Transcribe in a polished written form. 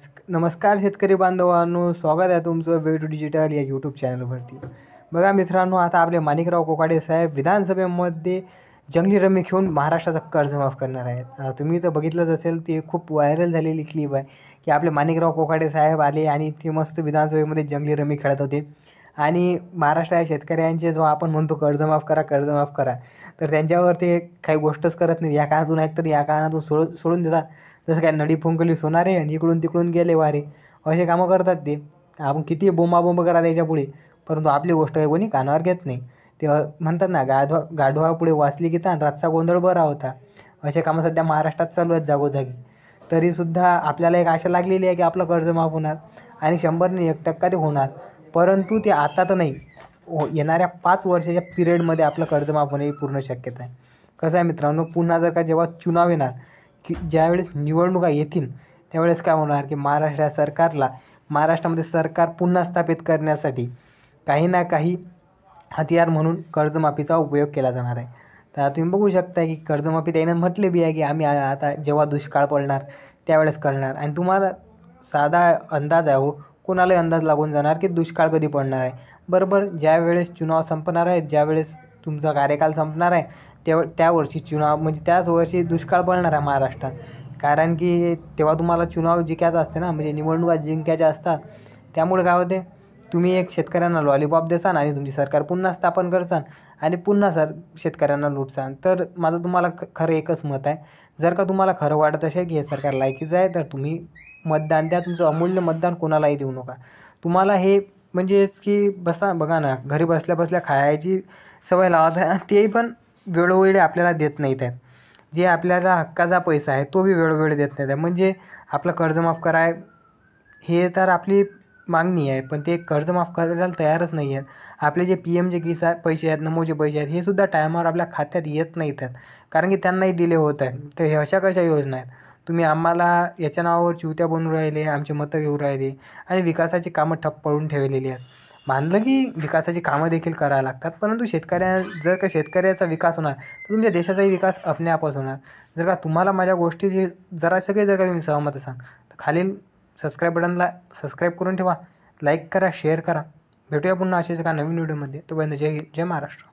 नमस्कार शेतकरी बांधवांनो, स्वागत आहे तुमचं वे टू डिजिटल या यूट्यूब चॅनलवरती। बघा मित्रांनो, आता आपले माणिकराव कोकाटे साहेब विधानसभेमध्ये जंगली रमी घेऊन महाराष्ट्राचा कर्ज माफ करणार आहेत। तुम्ही तर बघितलंच असेल, ते खूप व्हायरल झालेली क्लिप आहे की आपले माणिकराव कोकाटे साहेब आले आणि ते मस्त विधानसभेमध्ये जंगली रमी खेळत होते आणि महाराष्ट्र शेतकऱ्यांचे जो आपण म्हणतो कर्ज माफ करा, तर त्यांच्यावर ते काही गोष्टच करत नाही। या कानातून ऐकतात, या कानातून सोडून देतात। जसं काय नडी फुंकली सोनारे आणि इकडून तिकडून गेले वारे, असे कामं करतात ते। आपण किती बोंबाबोंब करा त्याच्या पुढे, परंतु आपली गोष्ट कोणी कानावर घेत नाही। ते म्हणतात ना, गाढवा पुढे वाचली गीता आणि रातचा गोंधळ बरा होता। असे कामं सध्या महाराष्ट्रात चालू आहेत जागोजागी। तरीसुद्धा आपल्याला एक आशा लागलेली आहे की आपलं कर्ज माफ होणार आणि 100% ते होणार, परंतु ते आता तर नाही, येणाऱ्या 5 वर्षाच्या पिरियडमध्ये आपलं कर्ज माफ होण्याची पूर्ण शक्यता आहे। कसं आहे मित्रांनो, पुन्हा जर का जेव्हा चुनाव येणार की ज्यावेळेस निवडणुका येतील, त्यावेळेस काय होणार की महाराष्ट्रामध्ये सरकार पुन्हा स्थापित करण्यासाठी काही ना काही हतियार म्हणून कर्जमाफीचा उपयोग केला जाणार आहे। तर तुम्ही बघू शकता की कर्जमाफी त्यानं म्हटले बी आहे की आम्ही आता जेव्हा दुष्काळ पडणार त्यावेळेस करणार। आणि तुम्हाला साधा अंदाज आहे, हो कोणालाही अंदाज लागून जाणार की दुष्काळ कधी पडणार आहे। बरोबर ज्यावेळेस चुनाव संपणार आहे, ज्यावेळेस तुमचा कार्यकाल संपणार आहे, त्या वर्षी चुनाव म्हणजे त्याच वर्षी दुष्काळ पडणार आहे महाराष्ट्रात। कारण की तेव्हा तुम्हाला चुनाव जिंकायचा असते ना, म्हणजे निवडणुका जिंकायच्या असतात। त्यामुळे काय होते, तुम्ही एक शेतकऱ्यांना लॉलीपॉप देसान आणि तुमची सरकार पुन्हा स्थापन करसान आणि पुन्हा शेतकऱ्यांना लुटसान। तर माझं तुम्हाला खरं एकच मत आहे, जर का तुम्हाला खरं वाटत असेल की हे सरकार लायकीचं आहे, तर तुम्ही मतदान द्या। तुमचं अमूल्य मतदान कोणालाही देऊ नका। तुम्हाला हे म्हणजेच की बघा ना, घरी बसल्या खायची सवय लावत आहे, ते पण वेळोवेळी आपल्याला देत नाहीत आहेत। जे आपल्याला हक्काचा पैसा आहे तो बी वेळोवेळी देत नाहीत आहे। म्हणजे आपलं कर्ज माफ कराय हे तर आपली मागणी आहे, पण ते कर्ज माफ करायला तयारच नाही आहेत। आपले जे PMचे पैसे आहेत, नमोचे पैसे आहेत, हे सुद्धा टायमावर आपल्या खात्यात येत नाहीत आहेत, कारण की त्यांनाही डिले होत आहेत। तर हे अशा कशा योजना आहेत, तुम्ही आम्हाला याच्या नावावर चिवत्या बनवून राहिले, आमचे मतं घेऊ राहिले आणि विकासाची कामं ठप्प पडून ठेवलेली आहेत। मानलं की विकासाची कामं देखील करायला लागतात, परंतु जर का शेतकऱ्याचा विकास होणार तर तुमच्या देशाचाही विकास आपल्यापच होणार। जर का तुम्हाला माझ्या गोष्टीची जर का तुम्ही सहमत असाल, तर खालील सबस्क्राईब बटनला सबस्क्राईब करून ठेवा, लाईक करा, शेअर करा। भेटूया पुन्हा अशाच एका नवीन व्हिडिओमध्ये। तोपर्यंत जय हिंद, जय महाराष्ट्र।